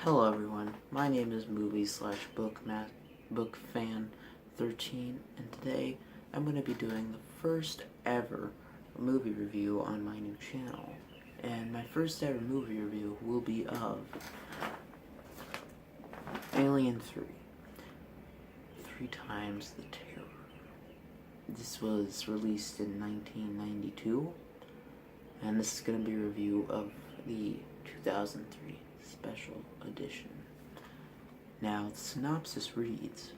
Hello everyone, my name is Book Fan 13, and today I'm going to be doing the first ever movie review on my new channel. And my first ever movie review will be of Alien 3, Three Times the Terror. This was released in 1992, and this is going to be a review of the 2003 special edition. Now, the synopsis reads,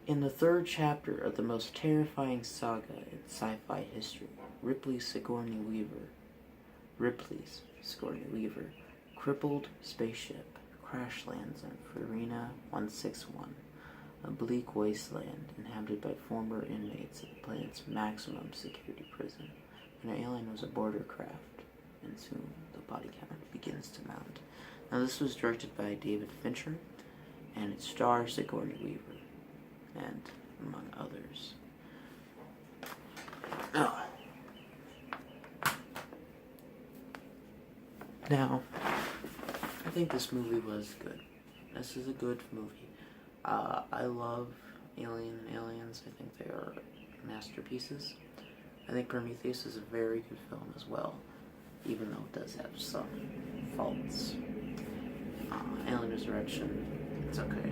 in the third chapter of the most terrifying saga in sci-fi history, Ripley's Sigourney Weaver, crippled spaceship crash lands on Farina 161, a bleak wasteland inhabited by former inmates of the planet's maximum security prison. An alien was aboard her craft, and soon the body count begins to mount. Now, this was directed by David Fincher, and it stars Sigourney Weaver, and among others. Now, I think this movie was good. This is a good movie. I love Alien and Aliens. I think they are masterpieces. I think Prometheus is a very good film as well, even though it does have some faults. Alien Resurrection, it's okay.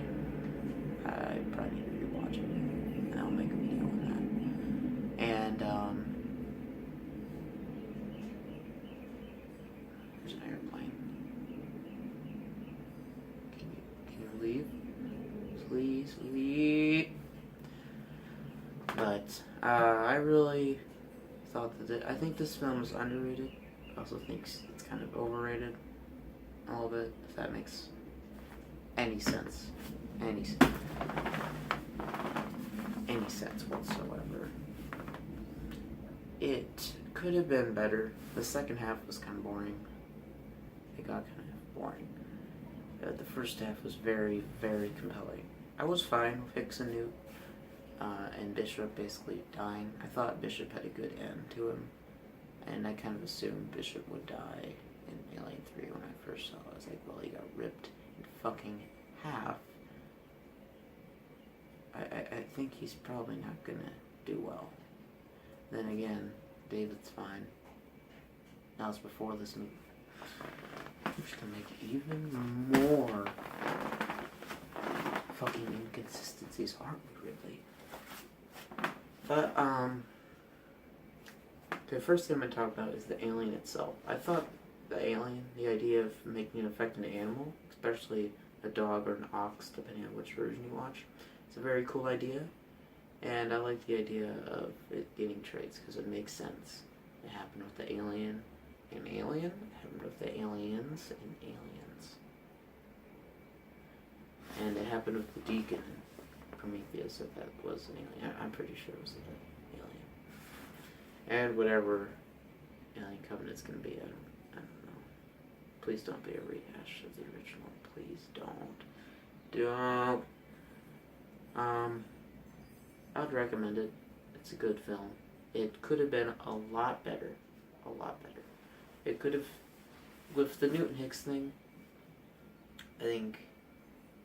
I probably need to rewatch it, and I'll make a video on that. And, there's an airplane. Can you leave? Please leave. But, I really thought that I think this film is underrated. I also think it's kind of overrated a little bit, if that makes any sense. Any sense whatsoever. It could have been better. The second half was kind of boring. It got kind of boring. The first half was very, very compelling. I was fine with Hicks and Newt and Bishop basically dying. I thought Bishop had a good end to him, and I kind of assumed Bishop would die in Alien 3 when I first saw it. I was like, well, he got ripped in fucking half. I think he's probably not gonna do well. Then again, David's fine. That was before this movie, which can make even more fucking inconsistencies, aren't we, Ridley? But, the first thing I'm gonna talk about is the alien itself. I thought the alien, the idea of making it affect an animal, especially a dog or an ox, depending on which version you watch, it's a very cool idea. And I like the idea of it getting traits because it makes sense. It happened with the alien and Alien. It happened with the aliens and aliens. And it happened with the Deacon and Prometheus, if that was an alien. I'm pretty sure it was an alien. And whatever Alien Covenant's gonna be, I don't know. Please don't be a rehash of the original. Please don't. I'd recommend it. It's a good film. It could have been a lot better. A lot better. It could have, with the Newton Hicks thing, I think,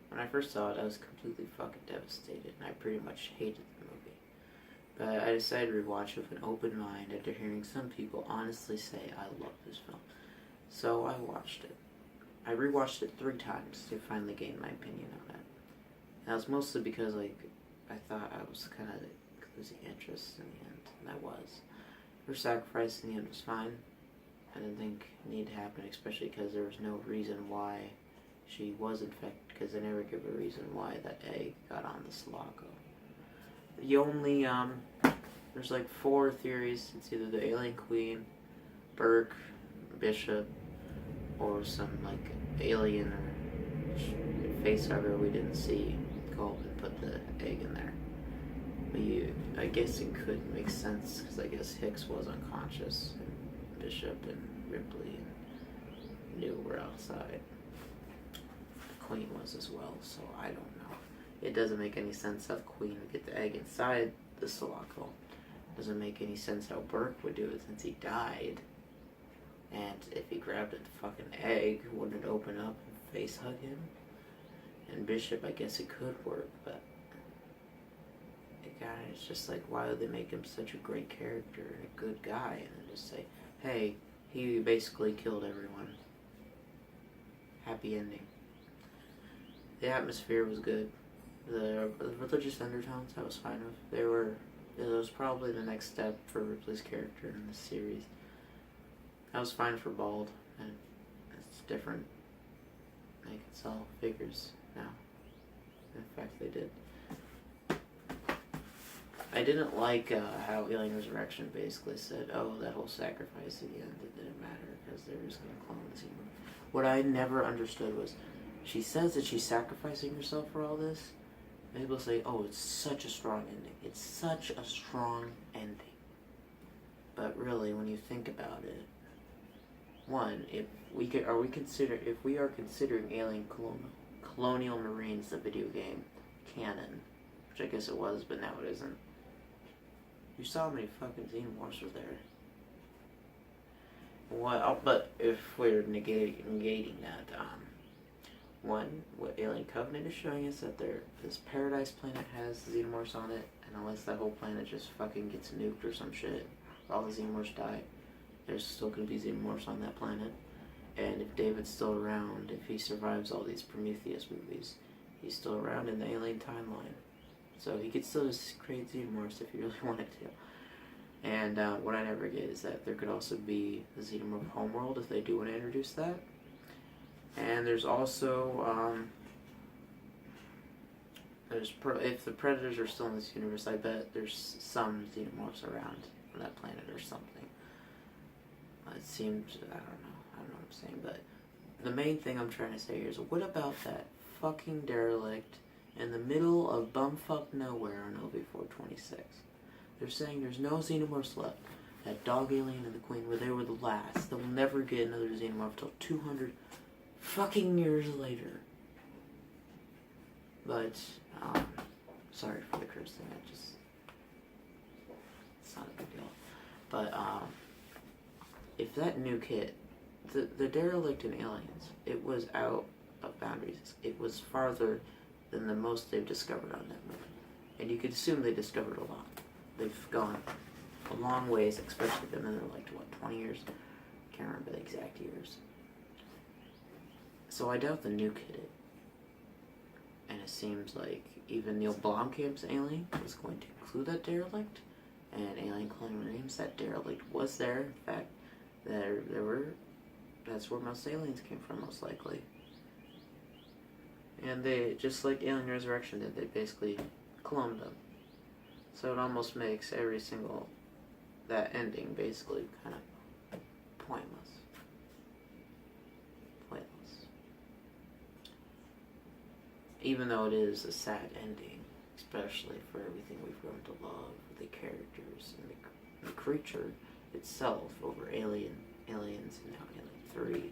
when I first saw it, I was completely fucking devastated, and I pretty much hated the movie. But I decided to rewatch it with an open mind after hearing some people honestly say I love this film. So I watched it. I rewatched it 3 times to finally gain my opinion on it. And that was mostly because, like, I thought I was kind of losing interest in the end, and I was. Her sacrifice in the end was fine. I didn't think it needed to happen, especially because there was no reason why she was infected, because they never give a reason why that egg got on the Sulaco. The only, there's like 4 theories. It's either the alien queen, Burke, Bishop, or some, like, alien or facehugger we didn't see go up and put the egg in there. But I guess it could make sense, because I guess Hicks was unconscious, and Bishop and Ripley and New were outside. The Queen was as well, so I don't know. It doesn't make any sense how the Queen would get the egg inside the Sulaco. It doesn't make any sense how Burke would do it since he died. And if he grabbed a fucking egg, wouldn't it open up and face hug him? And Bishop, I guess it could work, but it kind of, it's just like, why would they make him such a great character and a good guy, and then just say, hey, he basically killed everyone. Happy ending. The atmosphere was good. The religious undertones I was fine with. It was probably the next step for Ripley's character in the series. I was fine for Bald, and it's different. I can sell figures now. In fact, they did. I didn't like how Alien Resurrection basically said, oh, that whole sacrifice at the end, it didn't matter because they were just going to clone the scene. What I never understood was, she says that she's sacrificing herself for all this, and people say, oh, it's such a strong ending. It's such a strong ending. But really, when you think about it, one, if we are considering Alien Colonial Marines, the video game, canon, which I guess it was, but now it isn't. You saw how many fucking Xenomorphs were there. But if we're negating that, one, what Alien Covenant is showing us that this Paradise planet has Xenomorphs on it, and unless that whole planet just fucking gets nuked or some shit, all the Xenomorphs die, there's still gonna be Xenomorphs on that planet. And if David's still around, if he survives all these Prometheus movies, he's still around in the Alien timeline. So he could still just create Xenomorphs if he really wanted to. And what I never get is that there could also be the Xenomorph homeworld if they do want to introduce that. And there's also, if the Predators are still in this universe, I bet there's some Xenomorphs around on that planet or something. It seems, I don't know what I'm saying, but the main thing I'm trying to say here is, what about that fucking derelict in the middle of bumfuck nowhere on OV-426? They're saying there's no Xenomorphs left. That dog alien and the Queen were the last. They'll never get another Xenomorph till 200 fucking years later. But, sorry for the curse thing, it's not a big deal. But, if that nuke hit, the derelict in Aliens, it was out of boundaries. It was farther than the most they've discovered on that movie. And you could assume they discovered a lot. They've gone a long ways, especially been in like, 20 years? Can't remember the exact years. So I doubt the nuke hit it. And it seems like even Neil Blomkamp's Alien was going to include that derelict. And Alien Colonial Marines, that derelict was there. In fact, that's where most aliens came from, most likely. And they, just like Alien Resurrection did, they basically cloned them. So it almost makes every single, that ending basically kind of pointless. Even though it is a sad ending, especially for everything we've grown to love, the characters and the creature itself over Aliens and now Alien 3.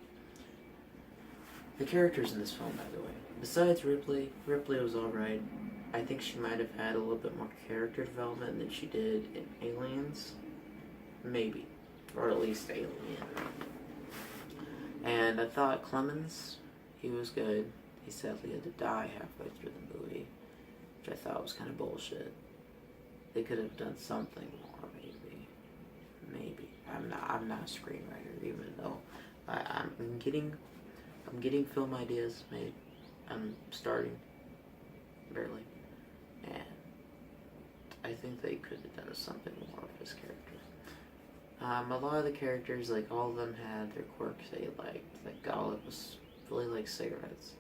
The characters in this film, by the way, besides Ripley was alright. I think she might have had a little bit more character development than she did in Aliens. Maybe. Or at least Alien. And I thought Clemens, he was good. He sadly had to die halfway through the movie, which I thought was kind of bullshit. They could have done something more, maybe. I'm not a screenwriter, even though I'm getting film ideas made. I'm starting, barely, and I think they could have done something more with this character. A lot of the characters, like all of them, had their quirks they liked. Like Gollum was really like cigarettes,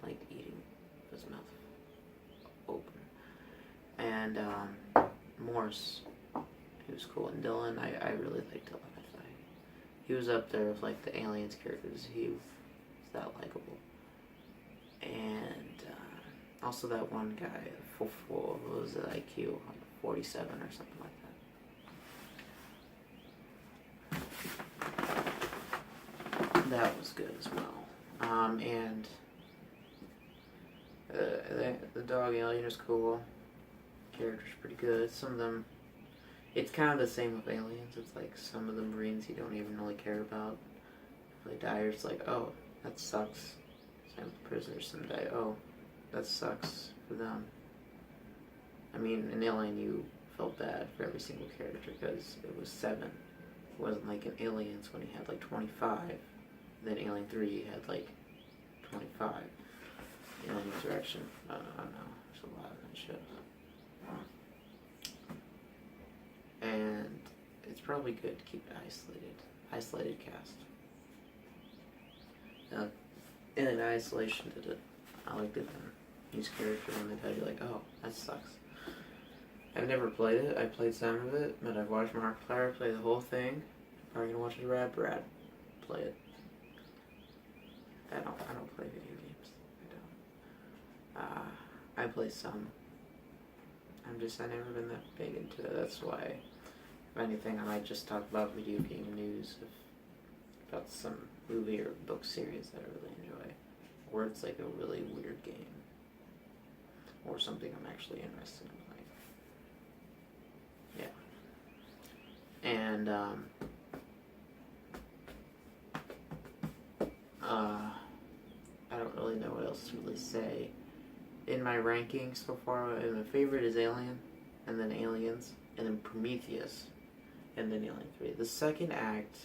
like eating his mouth open, and Morse, he was cool, and Dylan, I really liked Dylan. I thought he was up there with like the Aliens characters. He was that likable, and also that one guy, what was it, IQ 47 or something like that. That was good as well. And the dog alien is cool. Character's pretty good. Some of them, it's kind of the same with Aliens. It's like some of the Marines you don't even really care about. If they die, it's like, oh, that sucks. Same with Prisoners Someday. Oh, that sucks for them. I mean, in Alien, you felt bad for every single character because it was 7. It wasn't like in Aliens when he had like 25. Then Alien 3 he had like 25. Alien Resurrection, I don't know. There's a lot of that shit. And it's probably good to keep it isolated cast. In Isolation did it. I liked it then. Each character when they died, you're like, oh, that sucks. I've never played it. I played some of it, but I've watched Markiplier play the whole thing. I'm probably gonna watch the Rad Brad play it. I don't play video games. I don't. I play some. I've never been that big into it. That's why, if anything, I might just talk about video game news, about some movie or book series that I really enjoy, or it's like a really weird game, or something I'm actually interested in playing. Yeah. And I don't really know what else to really say. In my ranking so far, my favorite is Alien, and then Aliens, and then Prometheus, and then Alien 3. The second act,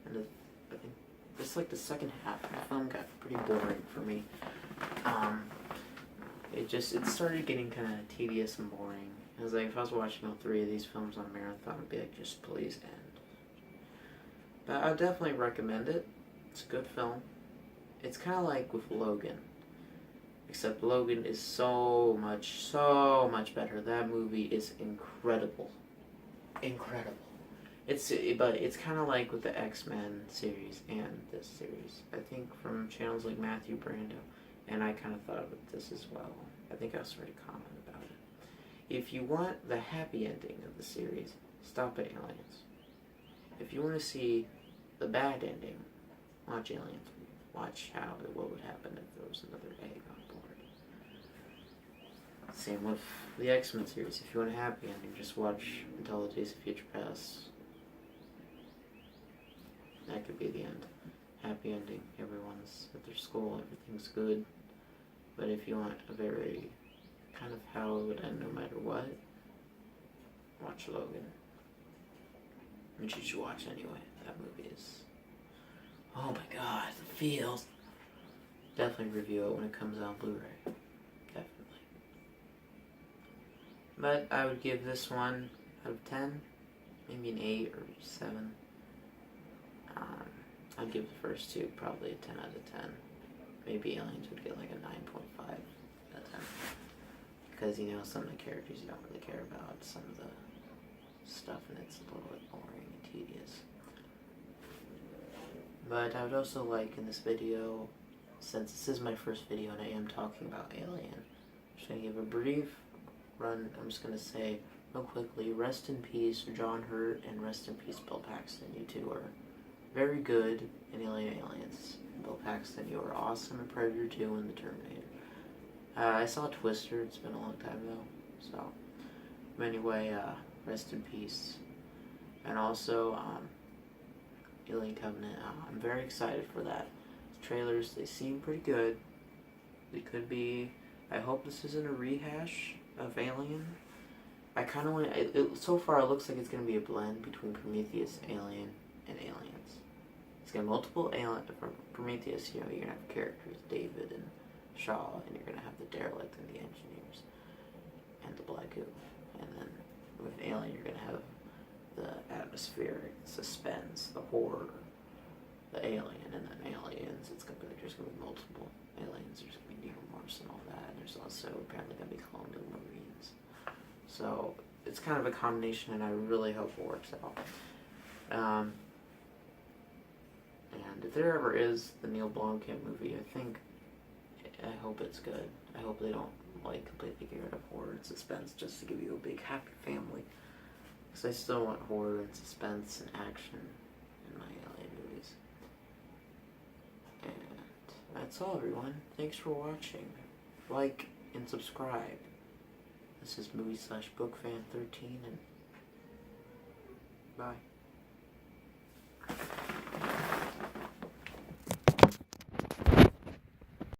and I think this like the second half of the film got pretty boring for me. It started getting kind of tedious and boring. It was like if I was watching all 3 of these films on a marathon, I'd be like, just please end. But I would definitely recommend it. It's a good film. It's kind of like with Logan. Except Logan is so much better. That movie is incredible. Incredible. But it's kind of like with the X-Men series and this series. I think from channels like Matthew Brando, and I kind of thought of this as well. I think I was already commenting about it. If you want the happy ending of the series, stop at Aliens. If you want to see the bad ending, watch Aliens. Watch what would happen if there was another egg on board. Same with the X-Men series. If you want a happy ending, just watch Until the Days of Future Past. That could be the end. Happy ending. Everyone's at their school. Everything's good. But if you want a very kind of how it would end no matter what, watch Logan. Which you should watch anyway. That movie is... oh my god, the feels. Definitely review it when it comes out on Blu-ray. Definitely. But I would give this one out of 10. Maybe an 8 or 7. I'd give the first 2 probably a 10 out of 10. Maybe Aliens would get like a 9.5 out of 10. Because, some of the characters you don't really care about. Some of the stuff and it's a little bit boring and tedious. But I would also like in this video, since this is my first video and I am talking about Alien, I'm just going to give a brief run. I'm just going to say real quickly, rest in peace John Hurt and rest in peace Bill Paxton. You two are very good in Aliens. Bill Paxton, you were awesome in Predator 2 and The Terminator. I saw Twister, it's been a long time though. So, anyway, rest in peace. And also, Alien Covenant, I'm very excited for that. The trailers, they seem pretty good. They could be... I hope this isn't a rehash of Alien. I kind of want... so far, it looks like it's going to be a blend between Prometheus, Alien, and Aliens. It's got multiple Alien... From Prometheus, you're going to have characters, David and Shaw, and you're going to have the derelict and the engineers, and the Black Goo. And then with Alien, you're going to have the atmospheric suspense, the horror, the alien, and then aliens. It's gonna be like there's gonna be multiple aliens. There's gonna be Neomorphs and all that. And there's also apparently gonna be colonial marines. So it's kind of a combination, and I really hope it works out. And if there ever is the Neil Blomkamp movie, I hope it's good. I hope they don't completely get rid of horror and suspense just to give you a big happy family. Because I still want horror and suspense and action in my Alien movies. And that's all, everyone. Thanks for watching. Like and subscribe. This is Movie/BookFan13, and bye.